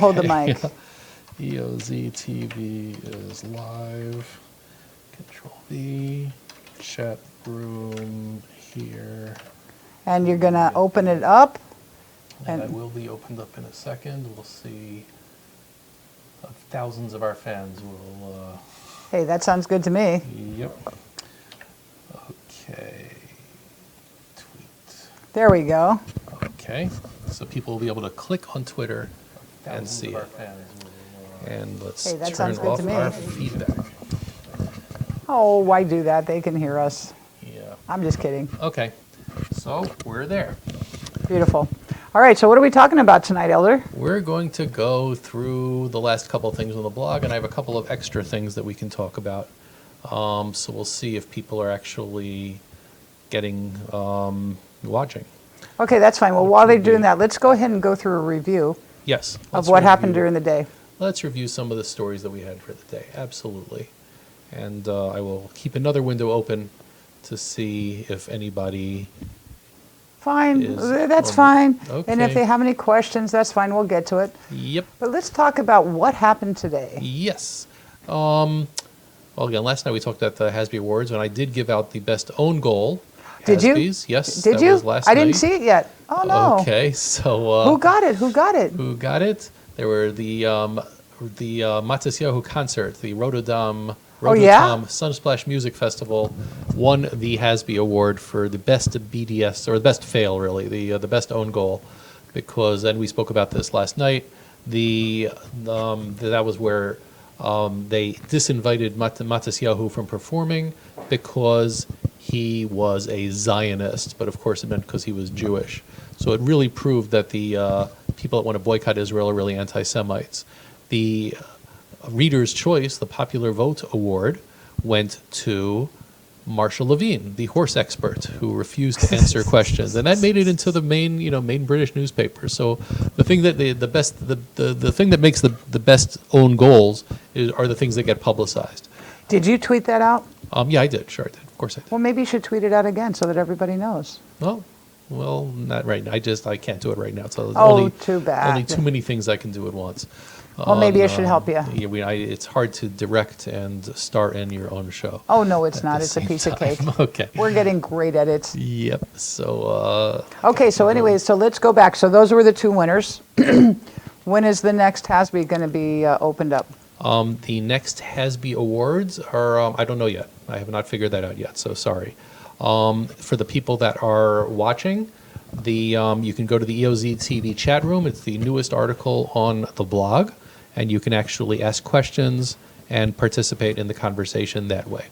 Hold the mic. EOZ TV is live. Control V. Chat room here. And you're going to open it up. And it will be opened up in a second. We'll see. Thousands of our fans will. Hey, that sounds good to me. Yep. Okay. Tweet. There we go. Okay. So people will be able to click on Twitter and see it. And let's Hey, that turn sounds good off to me. our feedback. Oh, why do that? They can hear us. Yeah. I'm just kidding. Okay. So we're there. Beautiful. All right, so what are we talking about tonight, Elder? We're going to go through the last couple of things on the blog, and I have a couple of extra things that we can talk about. So we'll see if people are actually getting watching. Okay, that's fine. Well, while they're doing that, let's go ahead and go through a review Yes. of what happened during the day. Let's review some of the stories that we had for the day. Absolutely. And I will keep another window open to see if anybody... Fine, that's fine. Okay. And if they have any questions, that's fine. We'll get to it. Yep. But let's talk about what happened today. Yes. Well, again, last night we talked about the Hasby Awards, and I did give out the best own goal. Did you? Hasbys. Yes. Did that you? Was last I didn't night. see it yet. Oh, no. Okay, so... Who got it? Who got it? Who got it? There were the Matisyahu concert, the Rotterdam Sunsplash Music Festival, won the Hasby Award for the best BDS, or the best fail, really, the best own goal, because, and we spoke about this last night, that was where they disinvited Matisyahu from performing because he was a Zionist, but of course it meant because he was Jewish. So it really proved that the people that want to boycott Israel are really anti-Semites. The Reader's Choice, the Popular Vote Award, went to Marsha Levine, the horse expert, who refused to answer questions, and that made it into the main British newspaper. So the thing that the thing that makes the best own goals are the things that get publicized. Did you tweet that out? Yeah, I did. Sure, I did. Of course, I did. Well, maybe you should tweet it out again so that everybody knows. Well, not right now. I can't do it right now. So too bad. Only too many things I can do at once. Well, maybe I should help you. It's hard to direct and star in your own show. Oh, no, it's not. It's a piece of cake. Okay. We're getting great at it. Yep. So. Okay, so anyways, so let's go back. So those were the two winners. When is the next Hasby going to be opened up? The next Hasby Awards are, I don't know yet. I have not figured that out yet, so sorry. For the people that are watching, you can go to the EOZ TV chat room. It's the newest article on the blog, and you can actually ask questions and participate in the conversation that way.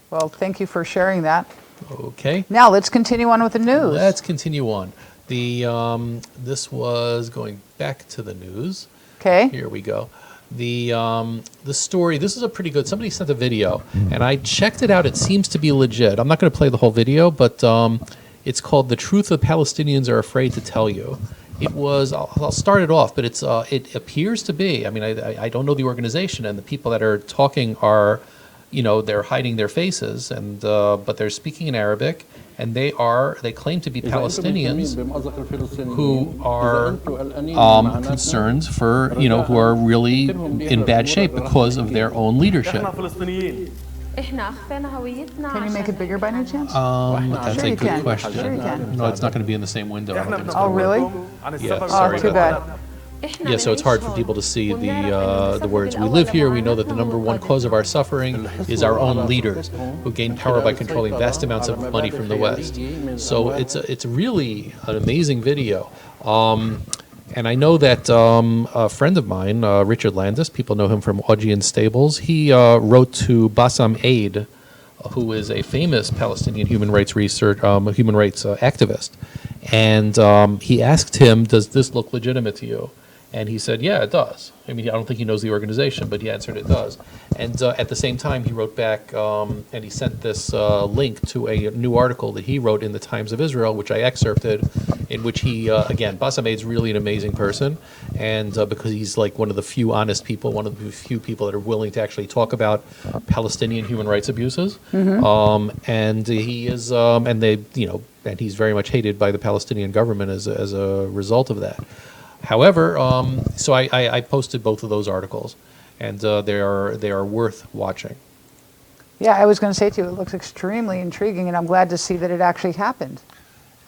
Well, thank you for sharing that. Okay. Now let's continue on with the news. Let's continue on. This was going back to the news. Okay. Here we go. The story, this is a pretty good, somebody sent a video, and I checked it out. It seems to be legit. I'm not going to play the whole video, but it's called The Truth the Palestinians Are Afraid to Tell You. It was, I'll start it off, but it appears to be, I mean, I don't know the organization, and the people that are talking are, they're hiding their faces, and but they're speaking in Arabic, and they claim to be Palestinians who are concerned for, who are really in bad shape because of their own leadership. Can you make it bigger by any chance? That's Sure a you good can. question. Sure you can. No, it's not going to be in the same window. I don't think it's Oh, gonna really? work. Yeah, Oh, sorry too about bad. that. Yeah, so it's hard for people to see the words. We live here. We know that the number one cause of our suffering is our own leaders, who gain power by controlling vast amounts of money from the West. So it's really an amazing video. And I know that a friend of mine, Richard Landis, people know him from Augean Stables, he wrote to Bassam Aid, who is a famous Palestinian human rights activist. And he asked him, does this look legitimate to you? And he said, yeah, it does. I mean, I don't think he knows the organization, but he answered it does. And at the same time, he wrote back and he sent this link to a new article that he wrote in the Times of Israel, which I excerpted, in which he, again, Bassam Aid's really an amazing person. And because he's like one of the few honest people, one of the few people that are willing to actually talk about Palestinian human rights abuses. And he is, and he's very much hated by the Palestinian government as a result of that. However, so I posted both of those articles, and they are worth watching. Yeah, I was going to say to you, it looks extremely intriguing, and I'm glad to see that it actually happened.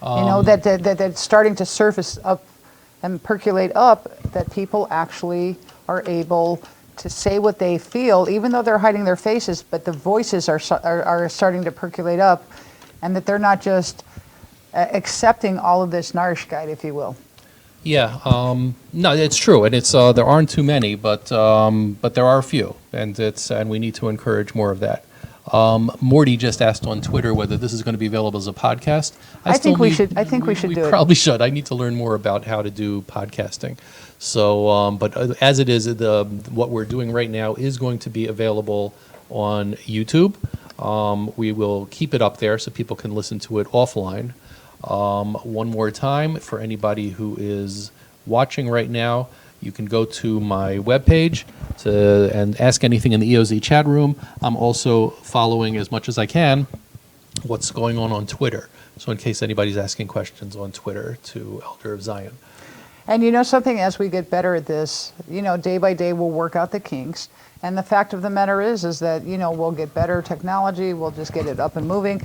That it's starting to surface up and percolate up, that people actually are able to say what they feel, even though they're hiding their faces, but the voices are starting to percolate up, and that they're not just accepting all of this Narishkeit, if you will. Yeah, no, it's true, and it's there aren't too many, but there are a few, and we need to encourage more of that. Morty just asked on Twitter whether this is going to be available as a podcast. I think we should do it. We probably should. I need to learn more about how to do podcasting. So, but as it is, what we're doing right now is going to be available on YouTube. We will keep it up there so people can listen to it offline. One more time, for anybody who is watching right now, you can go to my webpage and ask anything in the EOZ chat room. I'm also following, as much as I can, what's going on Twitter. So in case anybody's asking questions on Twitter, to Elder of Zion. And you know something, as we get better at this, day by day we'll work out the kinks. And the fact of the matter is that, we'll get better technology, we'll just get it up and moving.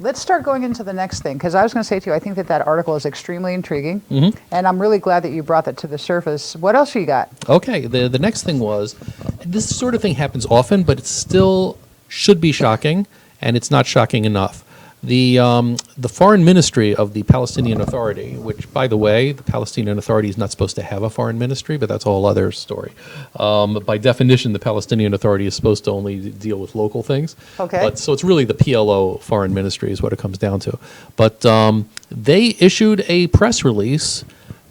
Let's start going into the next thing, because I was going to say to you, I think that article is extremely intriguing, and I'm really glad that you brought that to the surface. What else you got? Okay, the next thing was, this sort of thing happens often, but it still should be shocking, and it's not shocking enough. The foreign ministry of the Palestinian Authority, which, by the way, the Palestinian Authority is not supposed to have a foreign ministry, but that's a whole other story. By definition, the Palestinian Authority is supposed to only deal with local things. Okay. So it's really the PLO foreign ministry is what it comes down to. But they issued a press release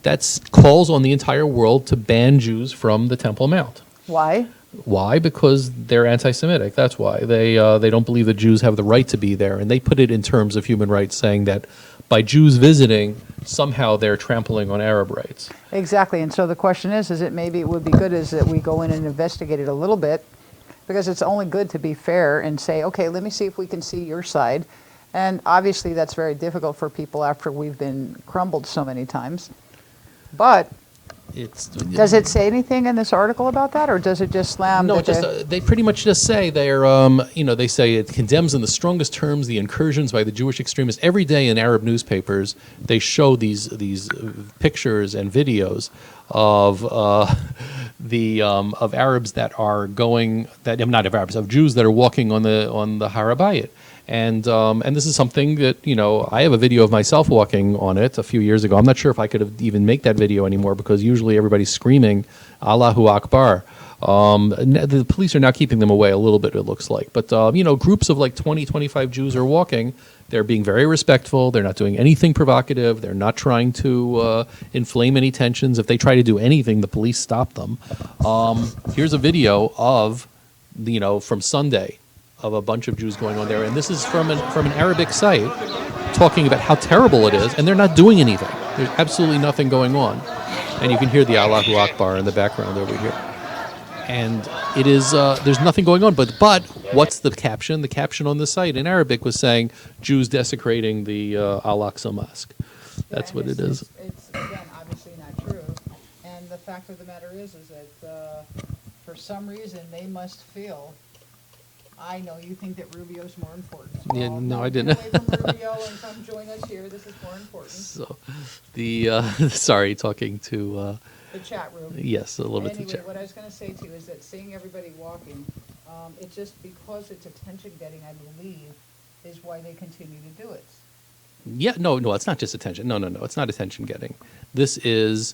that calls on the entire world to ban Jews from the Temple Mount. Why? Why? Because they're anti-Semitic. That's why. They don't believe that Jews have the right to be there. And they put it in terms of human rights, saying that by Jews visiting, somehow they're trampling on Arab rights. Exactly. And so the question is it maybe it would be good is that we go in and investigate it a little bit, because it's only good to be fair and say, okay, let me see if we can see your side. And obviously that's very difficult for people after we've been crumbled so many times. But does it say anything in this article about that, or does it just slam? No, they pretty much just say they say it condemns in the strongest terms the incursions by the Jewish extremists. Every day in Arab newspapers, they show these pictures and videos of of Arabs that are going of Jews that are walking on the Har HaBayit. And this is something that, I have a video of myself walking on it a few years ago. I'm not sure if I could have even make that video anymore, because usually everybody's screaming, Allahu Akbar. The police are now keeping them away a little bit, it looks like. But, groups of like 20, 25 Jews are walking. They're being very respectful. They're not doing anything provocative. They're not trying to inflame any tensions. If they try to do anything, the police stop them. Here's a video of, from Sunday, of a bunch of Jews going on there, and this is from an Arabic site talking about how terrible it is, and they're not doing anything. There's absolutely nothing going on, and you can hear the Allahu Akbar in the background over here. And it is there's nothing going on. But what's the caption? The caption on the site in Arabic was saying Jews desecrating the Al-Aqsa Mosque. That's what it is. It's again obviously not true, and the fact of the matter is that for some reason they must feel. I know you think that Rubio's more important. Yeah, no, I didn't. Get away from Rubio and come join us here. This is more important. So, sorry, talking to the chat room. Yes, a little bit. Anyway, what I was going to say to you is that seeing everybody walking, it's just because it's attention getting, I believe, is why they continue to do it. Yeah, no, it's not just attention. No, it's not attention getting. This is.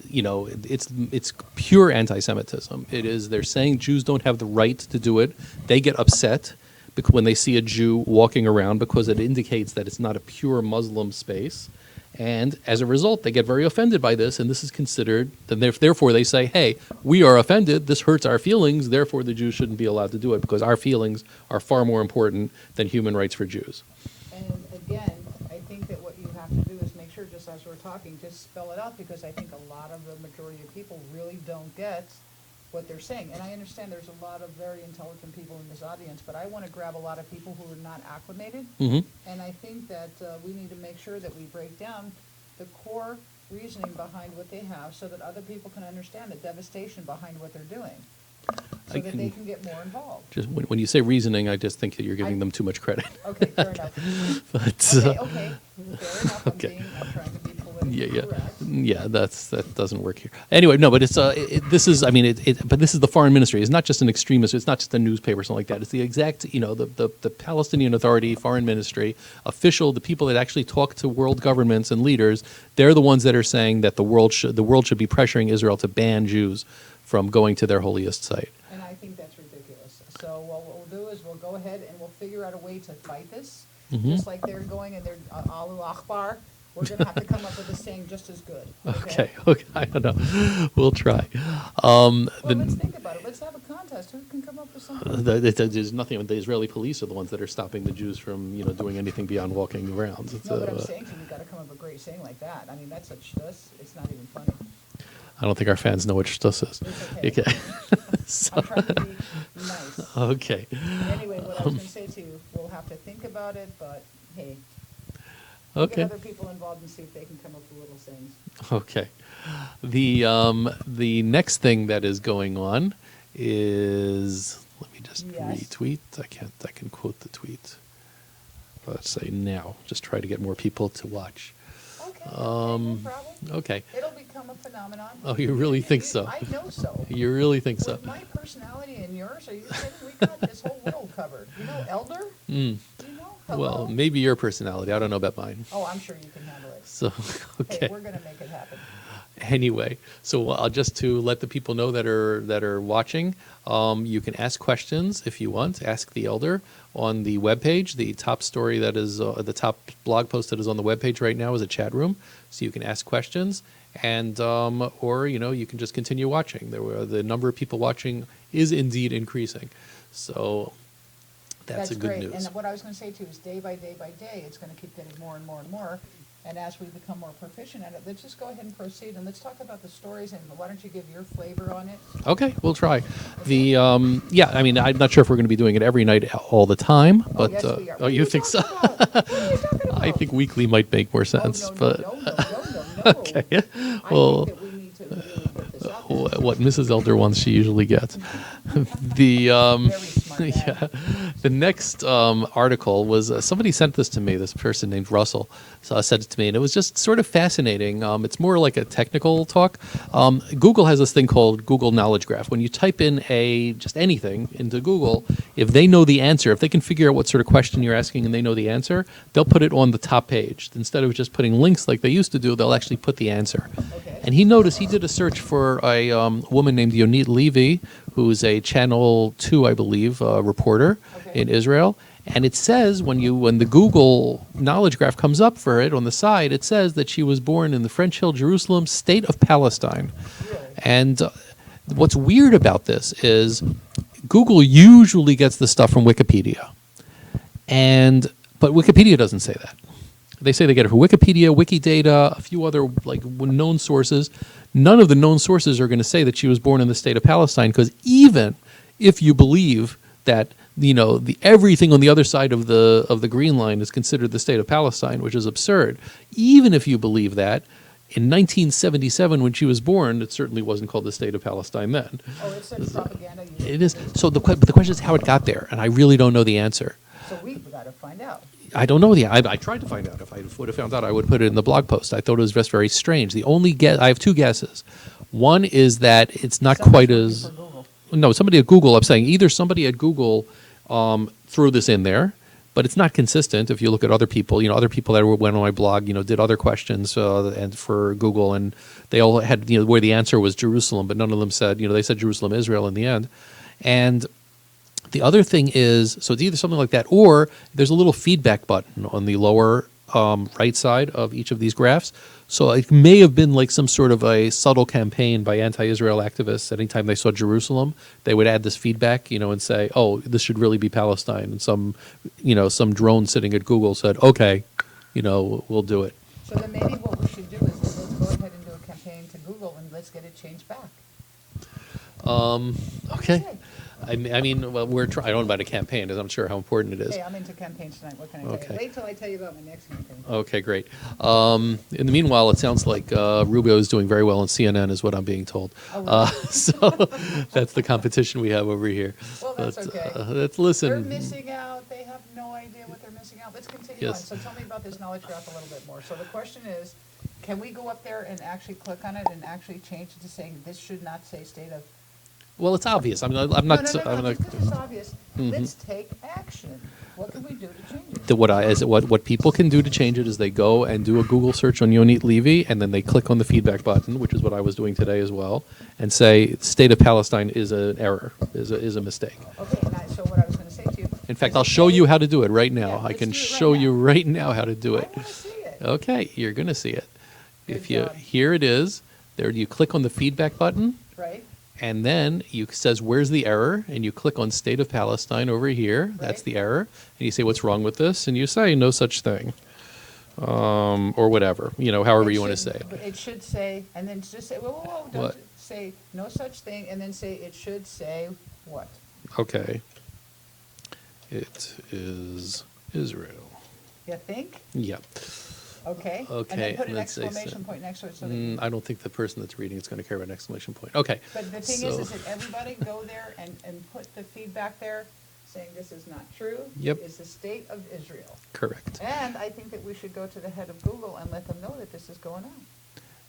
It's pure anti-Semitism. It is. They're saying Jews don't have the right to do it. They get upset because when they see a Jew walking around, because it indicates that it's not a pure Muslim space, and as a result, they get very offended by this. And this is considered. And therefore, they say, "Hey, we are offended. This hurts our feelings. Therefore, the Jews shouldn't be allowed to do it because our feelings are far more important than human rights for Jews." And again, I think that what you have to do is make sure, just as we're talking, just spell it out, because I think a lot of the majority of people really don't get what they're saying. And I understand there's a lot of very intelligent people in this audience, but I want to grab a lot of people who are not acclimated. Mm-hmm. And I think that we need to make sure that we break down the core reasoning behind what they have so that other people can understand the devastation behind what they're doing, so that they can get more involved. Just when you say reasoning, I just think that you're giving them too much credit. Okay, fair enough. But, Okay, fair enough. okay. I'm trying to be politically yeah, correct. yeah, that doesn't work here. Anyway, no, but this is, I mean, but this is the foreign ministry. It's not just an extremist. It's not just a newspaper or something like that. It's the exact, the Palestinian Authority, foreign ministry, official, the people that actually talk to world governments and leaders. They're the ones that are saying that the world should be pressuring Israel to ban Jews from going to their holiest site. And I think that's ridiculous. So what we'll do is we'll go ahead and we'll figure out a way to fight this, just like they're going and they're Allahu Akbar. We're going to have to come up with a saying just as good. Okay, I don't know. We'll try. Well, let's think about it. Let's have a contest. Who can come up with something? There's nothing. The Israeli police are the ones that are stopping the Jews from, doing anything beyond walking around. No, but I'm saying we've got to come up with a great saying like that. I mean, that's such shtus. It's not even funny. I don't think our fans know what shtus is. It's okay. So, I'm trying to be nice. okay. Anyway, what I was going to say to you, we'll have to think about it, but hey. Okay. Get other people involved and see if they can come up with little sayings. Okay. The next thing that is going on is, let me just retweet. I can quote the tweet. Let's say now. Just try to get more people to watch. Okay, no problem. Okay. It'll become a phenomenon. Oh, you really think so? I know so. You really think so? With my personality and yours, are you kidding? We got this whole world covered. You know, Elder? Mm. You know? Hello? Well, maybe your personality. I don't know about mine. Oh, I'm sure you can handle it. So, okay. Hey, we're going to make it happen. Anyway, so just to let the people know that are watching, you can ask questions if you want. Ask the Elder on the webpage. The top story that is the top blog post that is on the webpage right now is a chat room, so you can ask questions, and or you can just continue watching. The number of people watching is indeed increasing, so that's a good great. news. And what I was going to say too is day by day, it's going to keep getting more and more and more. And as we become more proficient at it, let's just go ahead and proceed, and let's talk about the stories, and why don't you give your flavor on it? Okay, we'll try. I mean, I'm not sure if we're going to be doing it every night all the time, but yes, we are. oh, you think so? What are you talking about? I think weekly might make more sense, but No. okay. Well, I think that we need to really get this out there. What Mrs. Elder wants, she usually gets. The Very smart man. yeah, the next article was somebody sent this to me. This person named Russell sent it to me, and it was just sort of fascinating. It's more like a technical talk. Google has this thing called Google Knowledge Graph. When you type in just anything into Google, if they know the answer, if they can figure out what sort of question you're asking and they know the answer, they'll put it on the top page. Instead of just putting links like they used to do, they'll actually put the answer. Okay. And he noticed, he did a search for a woman named Yonit Levy, who's a Channel 2, I believe, reporter in Israel. And it says when the Google Knowledge Graph comes up for it on the side, it says that she was born in the French Hill, Jerusalem, state of Palestine. Really? And what's weird about this is Google usually gets the stuff from Wikipedia. But Wikipedia doesn't say that. They say they get it from Wikipedia, Wikidata, a few other known sources. None of the known sources are going to say that she was born in the state of Palestine, because even if you believe that everything on the other side of the green line is considered the state of Palestine, which is absurd. Even if you believe that, in 1977 when she was born, it certainly wasn't called the state of Palestine then. Oh, it's such propaganda. It is. So but the question is how it got there, and I really don't know the answer. So we've got to find out. I don't know. I tried to find out. If I would have found out, I would put it in the blog post. I thought it was just very strange. I have two guesses. One is that it's not quite as... No, somebody at Google, I'm saying either somebody at Google threw this in there, but it's not consistent. If you look at other people, other people that went on my blog, did other questions and for Google, and they all had, where the answer was Jerusalem, but none of them said, they said Jerusalem, Israel in the end. And the other thing is, so it's either something like that, or there's a little feedback button on the lower right side of each of these graphs. So it may have been like some sort of a subtle campaign by anti-Israel activists. Anytime they saw Jerusalem, they would add this feedback, and say, "Oh, this should really be Palestine." And some drone sitting at Google said, "Okay, we'll do it." So then maybe what we should do is let's go ahead and do a campaign to Google and let's get it changed back. Okay. I mean, well, I don't know about a campaign, because I'm sure how important it is. Hey, I'm into campaigns tonight. What can I tell Okay. you? Wait till I tell you about my next campaign. Okay, great. In the meanwhile, it sounds like Rubio is doing very well on CNN, is what I'm being told. Oh, really? So that's the competition we have over here. Well, that's But, okay. let's They're listen. missing out. They have no idea what they're missing out. Let's continue on. Yes. So tell me about this knowledge graph a little bit more. So the question is, can we go up there and actually click on it and actually change it to saying this should not say state of... Well, it's obvious. I'm not. No, I'm no, not. no, I'm no, not just 'cause it's obvious. Let's take action. What can we do to change it? what people can do to change it is they go and do a Google search on Yonit Levy, and then they click on the feedback button, which is what I was doing today as well, and say state of Palestine is an error, is a mistake. Okay, so what I was going to say to you... In fact, is I'll that show they- you how to do it right now. Yeah, I let's can do it right show now. you right now how to do it. I want to see it. Okay, you're going to see it. Good If you job. here it is, there you click on the feedback button, Right? and then you says where's the error, and you click on state of Palestine over here. That's Right. the error, and you say what's wrong with this, and you say no such thing, or whatever, however you want to say it. But it should say, and then just say, whoa, don't What? say no such thing, and then say it should say what? Okay. It is Israel. You think? Yep. Okay. And Okay, then put an let's say exclamation point next to it so that... I don't think the person that's reading is going to care about an exclamation point. Okay. But the thing so- is that everybody go there and put the feedback there saying this is not true. Yep. It's the state of Israel. Correct. And I think that we should go to the head of Google and let them know that this is going on.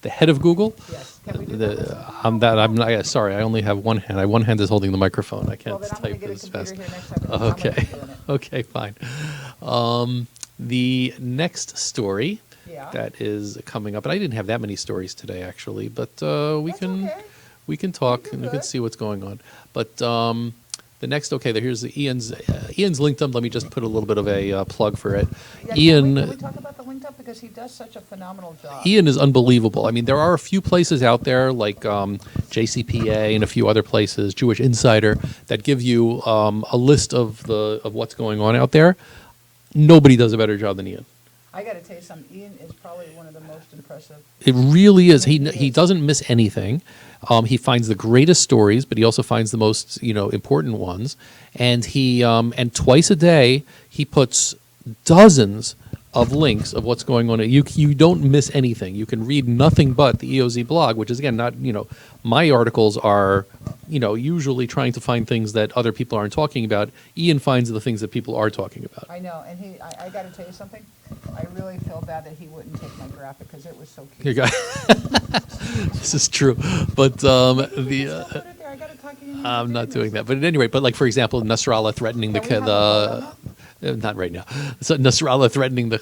The head of Google? Yes. Can we do that? I'm not. Sorry, I only have one hand. One hand is holding the microphone. I Well, can't then I'm going to type get a as computer fast. here next time. and I'm Okay. gonna be doing it. Okay, fine. The next story Yeah. that is coming up, and I didn't have that many stories today actually, but we That's can okay. we can talk do and we can good. see what's going on. But the next, here's the Ian's linked up. Let me just put a little bit of a plug for it. Yeah, Ian. Can we talk about the linked up because he does such a phenomenal job. Ian is unbelievable. I mean, there are a few places out there like JCPA and a few other places, Jewish Insider, that give you a list of what's going on out there. Nobody does a better job than Ian. I got to tell you something. Ian is probably one of the most impressive. It really is. He He is. doesn't miss anything. He finds the greatest stories, but he also finds the most important ones. And he and twice a day he puts dozens of links of what's going on. You don't miss anything. You can read nothing but the EOZ blog, which is again not my articles are usually trying to find things that other people aren't talking about. Ian finds the things that people are talking about. I know, and I got to tell you something. I really feel bad that he wouldn't take my graphic because it was so Here, cute. guy. This is true, but Put it there. I got to talk to you. I'm not doing that. But at any rate, for example, Nasrallah threatening Can we have a vote on not right now. So Nasrallah threatening the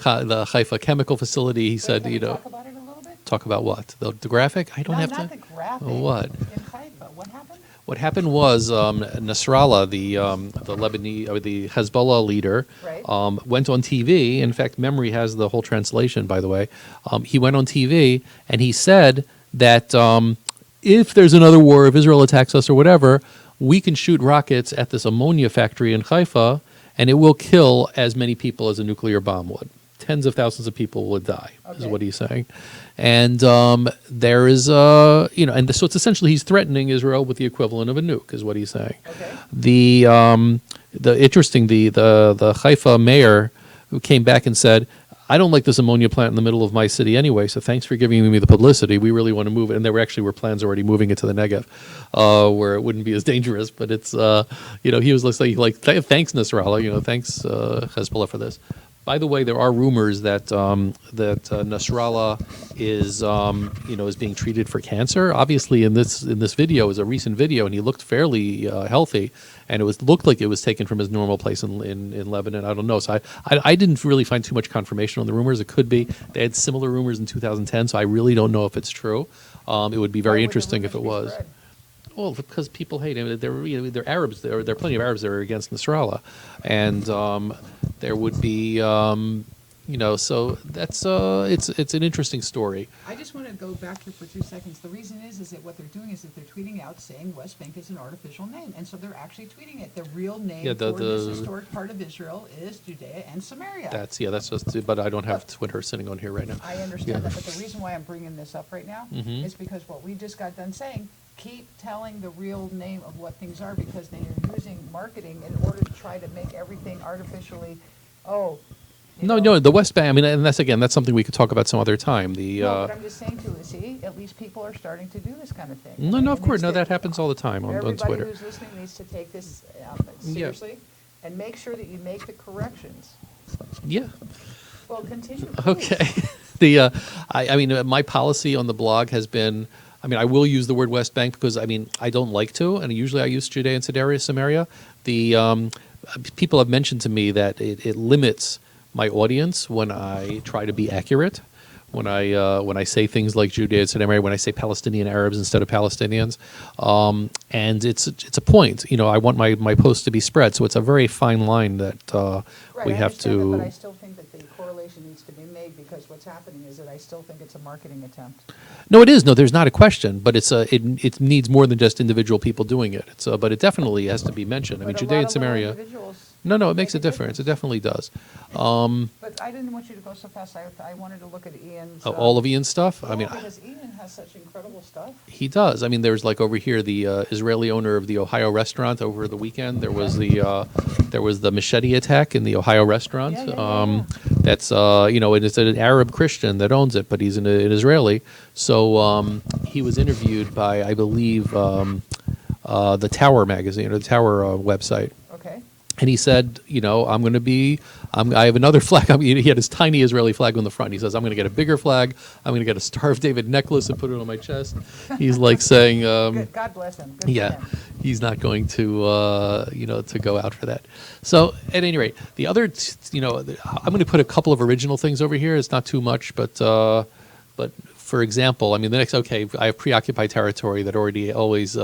Haifa chemical facility. He said, Can we talk about it a little bit? talk about what? The graphic? I don't No, have not to. the graphic. What? In Haifa. What happened? What happened was Nasrallah, the Lebanese or the Hezbollah leader, Right. went on TV. In fact, Memory has the whole translation, by the way. He went on TV and he said that if there's another war, if Israel attacks us or whatever, we can shoot rockets at this ammonia factory in Haifa, and it will kill as many people as a nuclear bomb would. Tens of thousands of people would die, is Okay. what he's saying. And there is, and so it's essentially he's threatening Israel with the equivalent of a nuke, is what he's saying. Okay. The Haifa mayor who came back and said, I don't like this ammonia plant in the middle of my city anyway, so thanks for giving me the publicity. We really want to move it. And there were plans already moving it to the Negev, where it wouldn't be as dangerous. But it's, he was like thanks Nasrallah, thanks Hezbollah for this. By the way, there are rumors that Nasrallah is being treated for cancer. Obviously, in this video is a recent video, and he looked fairly healthy, and it looked like it was taken from his normal place in Lebanon. I don't know, so I didn't really find too much confirmation on the rumors. It could be they had similar rumors in 2010, so I really don't know if it's true. It would be very Why would the interesting if it rumors be was. spread? Well, because people hate him. They're Arabs. There are plenty of Arabs that are against Nasrallah, and there would be, so that's it's an interesting story. I just want to go back here for 2 seconds. The reason is that what they're doing is that they're tweeting out saying West Bank is an artificial name, and so they're actually tweeting it. The real name Yeah, for this historic part of Israel is Judea and Samaria. That's just. But I don't have Twitter sitting on here right now. I understand that, but the reason why I'm bringing this up right now is because what we just got done saying keep telling the real name of what things are, because they are using marketing in order to try to make everything artificially, No, the West Bank. I mean, and that's something we could talk about some other time. No, but I'm just saying too, see, at least people are starting to do this kind of thing. No, of course, no, that happens all the time on Twitter. Everybody who's listening needs to take this seriously and make sure that you make the corrections. Yeah. Well, continue. Okay. I mean, my policy on the blog has been, I mean, I will use the word West Bank because, I mean, I don't like to, and usually I use Judea and Samaria. People have mentioned to me that it limits my audience when I try to be accurate, when I say things like Judea and Samaria, when I say Palestinian Arabs instead of Palestinians, and it's a point. You know, I want my posts to be spread, so it's a very fine line that we have to. But I still think that the correlation needs to be made, because what's happening is that I still think it's a marketing attempt. No, it is. No, there's not a question, but it needs more than just individual people doing it. But it definitely has to be mentioned. I mean, Judea and Samaria. No, it makes a difference. It definitely does. But I didn't want you to go so fast. I wanted to look at Ian's. All of Ian's stuff. Yeah, I mean, because Ian has such incredible stuff. He does. I mean, there's like over here the Israeli owner of the Ohio restaurant over the weekend. There was the machete attack in the Ohio restaurant. That's and it's an Arab Christian that owns it, but he's an Israeli. So he was interviewed by, I believe, the Tower magazine or the Tower website. Okay. And he said, I have another flag. He had his tiny Israeli flag on the front. He says, I'm going to get a bigger flag. I'm going to get a Star of David necklace and put it on my chest. He's like saying, God bless him. Good for him. He's not going to, to go out for that. So at any rate, the other, I'm going to put a couple of original things over here. It's not too much, but for example, I mean, I have Preoccupied Territory that always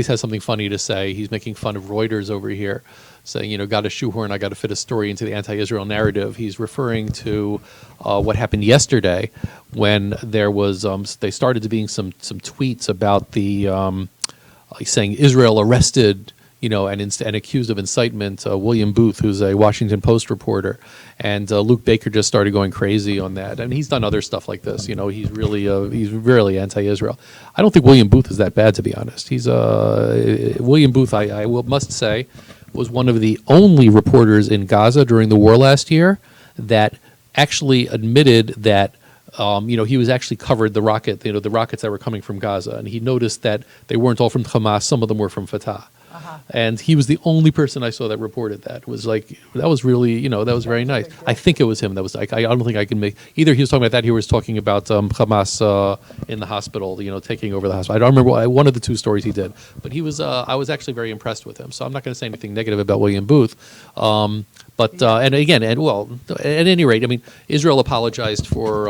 has something funny to say. He's making fun of Reuters over here, saying, got to shoehorn, I got to fit a story into the anti-Israel narrative. He's referring to what happened yesterday when there was, they started to being some tweets about the, saying Israel arrested, and accused of incitement, William Booth, who's a Washington Post reporter. And Luke Baker just started going crazy on that. And he's done other stuff like this. He's really anti-Israel. I don't think William Booth is that bad, to be honest. He's William Booth, must say, was one of the only reporters in Gaza during the war last year that actually admitted that he was actually covered the rockets that were coming from Gaza. And he noticed that they weren't all from Hamas. Some of them were from Fatah. And he was the only person I saw that reported that. It was like, that was really, that was very nice. I think it was him that was like, I don't think I can make, either he was talking about that, he was talking about Hamas in the hospital, taking over the hospital. I don't remember one of the two stories he did. But he was, I was actually very impressed with him. So I'm not going to say anything negative about William Booth. But at any rate, I mean, Israel apologized for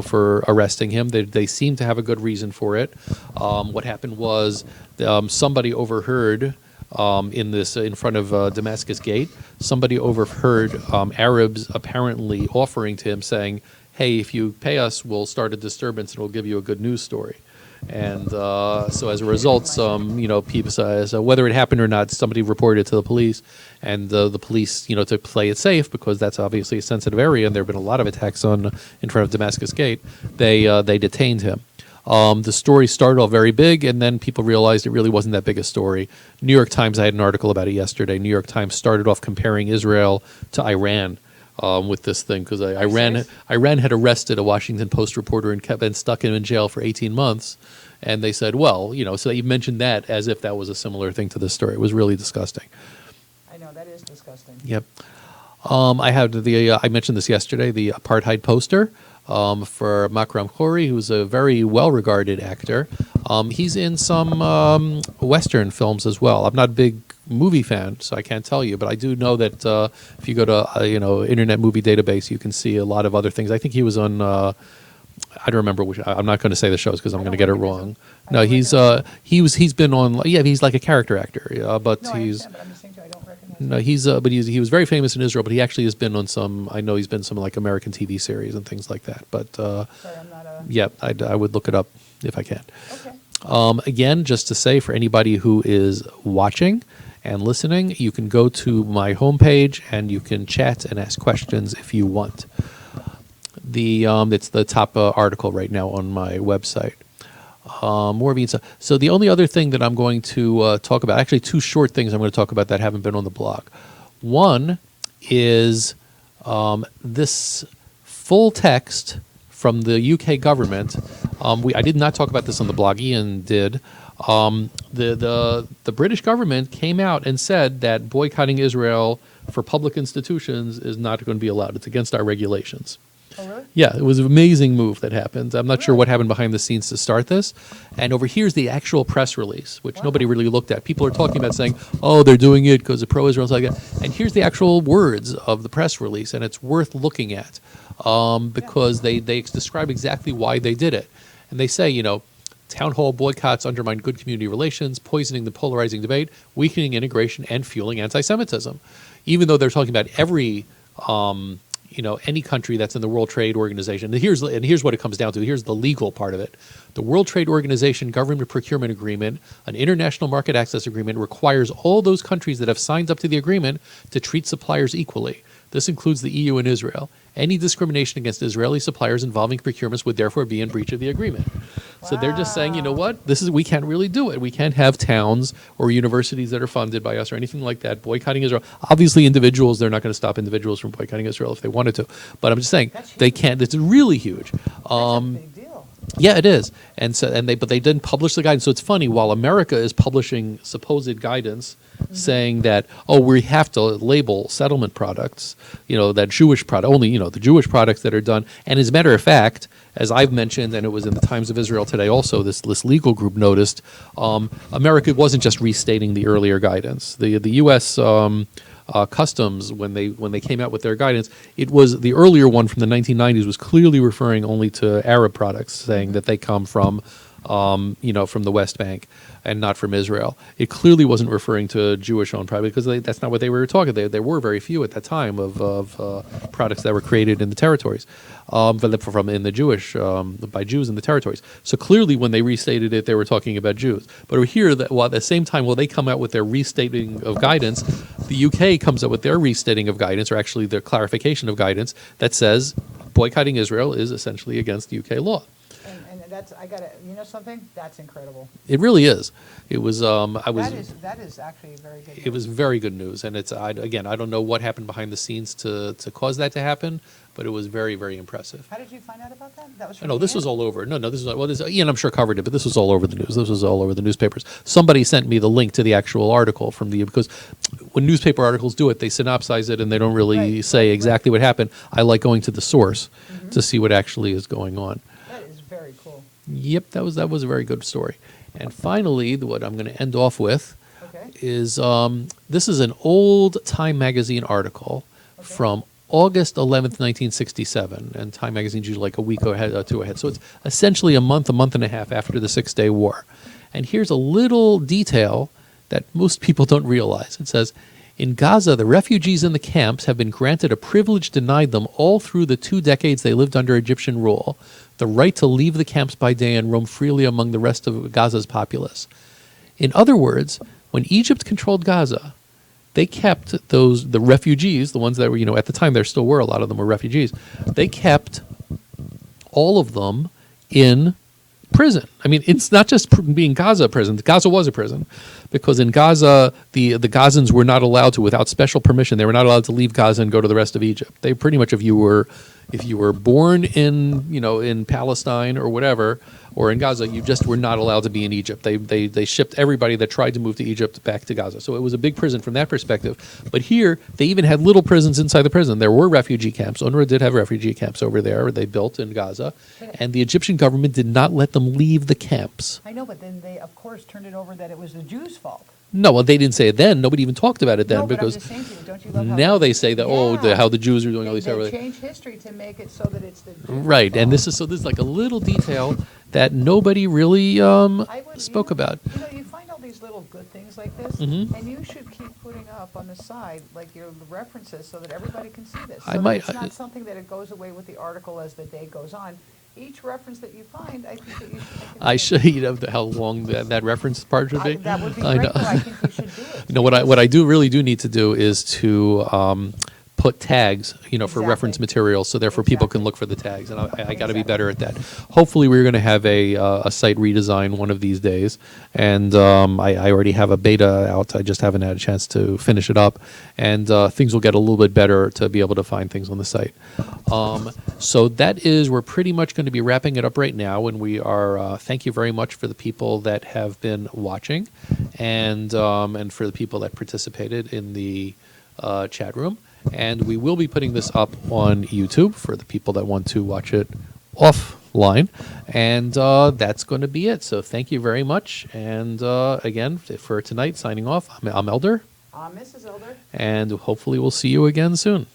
for arresting him. They seem to have a good reason for it. What happened was somebody overheard in front of Damascus Gate. Somebody overheard Arabs apparently offering to him, saying, "Hey, if you pay us, we'll start a disturbance and we'll give you a good news story." And so as a result, people, so whether it happened or not, somebody reported it to the police, and the police, to play it safe, because that's obviously a sensitive area, and there have been a lot of attacks in front of Damascus Gate. They detained him. The story started off very big, and then people realized it really wasn't that big a story. New York Times, I had an article about it yesterday. New York Times started off comparing Israel to Iran. With this thing, because Iran had arrested a Washington Post reporter and kept and stuck him in jail for 18 months, and they said, well, so they mentioned that as if that was a similar thing to this story. It was really disgusting. I know, that is disgusting. Yep. I had I mentioned this yesterday, the apartheid poster for Makram Khoury, who's a very well-regarded actor. He's in some Western films as well. I'm not a big movie fan, so I can't tell you, but I do know that if you go to Internet Movie Database, you can see a lot of other things. I think he was on I don't remember which. I'm not going to say the shows because I'm going to get it wrong. No, he's been on. Yeah, he's like a character actor. But no, he's. But I'm just saying too, I don't recognize. No, he was very famous in Israel, but he actually has been on some. I know he's been some like American TV series and things like that. But sorry, I'm not a. Yeah, I would look it up if I can. Okay. Again, just to say for anybody who is watching and listening, you can go to my homepage and you can chat and ask questions if you want. It's the top article right now on my website. More being so. The only other thing that I'm going to talk about, actually, two short things I'm going to talk about that haven't been on the blog. One is this full text from the UK government. I did not talk about this on the blog. Ian did. The British government came out and said that boycotting Israel for public institutions is not going to be allowed. It's against our regulations. Oh, really? Yeah, it was an amazing move that happened. I'm not sure what happened behind the scenes to start this. And over here's the actual press release, which nobody really looked at. People are talking about saying, oh, they're doing it because of pro-Israel, like that. And here's the actual words of the press release, and it's worth looking at because they describe exactly why they did it. And they say, town hall boycotts undermine good community relations, poisoning the polarizing debate, weakening integration, and fueling anti-Semitism. Even though they're talking about every any country that's in the World Trade Organization. And here's what it comes down to. Here's the legal part of it. The World Trade Organization Government Procurement Agreement, an international market access agreement, requires all those countries that have signed up to the agreement to treat suppliers equally. This includes the EU and Israel. Any discrimination against Israeli suppliers involving procurements would therefore be in breach of the agreement. Wow. So they're just saying, you know what? We can't really do it. We can't have towns or universities that are funded by us or anything like that boycotting Israel. Obviously, individuals, they're not going to stop individuals from boycotting Israel if they wanted to. But I'm just saying, they can't. It's really huge. That's a big deal. Yeah, it is. But they didn't publish the guidance. So it's funny, while America is publishing supposed guidance saying that, we have to label settlement products, that Jewish product, only, the Jewish products that are done. And as a matter of fact, as I've mentioned, and it was in the Times of Israel today also, this legal group noticed, America wasn't just restating the earlier guidance. The U.S. Customs, when they came out with their guidance, it was the earlier one from the 1990s was clearly referring only to Arab products, saying that they come from the West Bank and not from Israel. It clearly wasn't referring to Jewish-owned products because that's not what they were talking. There were very few at that time of products that were created in the territories, from in the Jewish by Jews in the territories. So clearly, when they restated it, they were talking about Jews. But over here, at the same time, while they come out with their restating of guidance, the UK comes up with their restating of guidance, or actually their clarification of guidance that says boycotting Israel is essentially against UK law. That's something? That's incredible. It really is. It was. That is actually very good news. It was very good news, and I don't know what happened behind the scenes to cause that to happen, but it was very, very impressive. How did you find out about that? That was from No, this was all over. No, this is Ian. I'm sure covered it, but this was all over the news. This was all over the newspapers. Somebody sent me the link to the actual article because when newspaper articles do it, they synopsize it and they don't really say exactly what happened. I like going to the source to see what actually is going on. Very cool. Yep, that was a very good story. And finally, what I'm going to end off with is this is an old Time magazine article from August 11th, 1967, and Time magazine's usually like a week ahead or two ahead. So it's essentially a month and a half after the Six-Day War. And here's a little detail that most people don't realize. It says, in Gaza, the refugees in the camps have been granted a privilege denied them all through the 2 decades they lived under Egyptian rule, the right to leave the camps by day and roam freely among the rest of Gaza's populace. In other words, when Egypt controlled Gaza, they kept the refugees, the ones that were, at the time there still were a lot of them were refugees, they kept all of them in prison. I mean, it's not just being Gaza a prison. Gaza was a prison because in Gaza, the Gazans were not allowed to, without special permission, they were not allowed to leave Gaza and go to the rest of Egypt. They pretty much, if you were born in Palestine or whatever, or in Gaza, you just were not allowed to be in Egypt. They shipped everybody that tried to move to Egypt back to Gaza. So it was a big prison from that perspective. But here, they even had little prisons inside the prison. There were refugee camps. UNRWA did have refugee camps over there. They built in Gaza. And the Egyptian government did not let them leave the camps. I know, but then they, of course, turned it over that it was the Jews' fault. No, well, they didn't say it then. Nobody even talked about it then No, but because I'm just saying to you, don't you love how now they say that how the Jews are doing all these They everything. change history to make it so that it's the Jews' Right, fault. and this is like a little detail that nobody really spoke about. You find all these little good things like this, Mhm. and you should keep putting up on the side like your references so that everybody can see this. I So might- that it's not something that it goes away with the article as the day goes on. Each reference that you find, I think that you should. I should, how long that reference part should be. That would be I great. know. Though. I think you should do it. What I really do need to do is to put tags, for Exactly. reference materials, so therefore people can Exactly. look for the tags. And I got to be better at that. Hopefully, we're going to have a site redesign one of these days, and I already have a beta out. I just haven't had a chance to finish it up, and things will get a little bit better to be able to find things on the site. So we're pretty much going to be wrapping it up right now, and we are. Thank you very much for the people that have been watching, and for the people that participated in the chat room. And we will be putting this up on YouTube for the people that want to watch it offline. And that's going to be it. So thank you very much. And again, for tonight, signing off, I'm Elder. Mrs. Elder. And hopefully we'll see you again soon.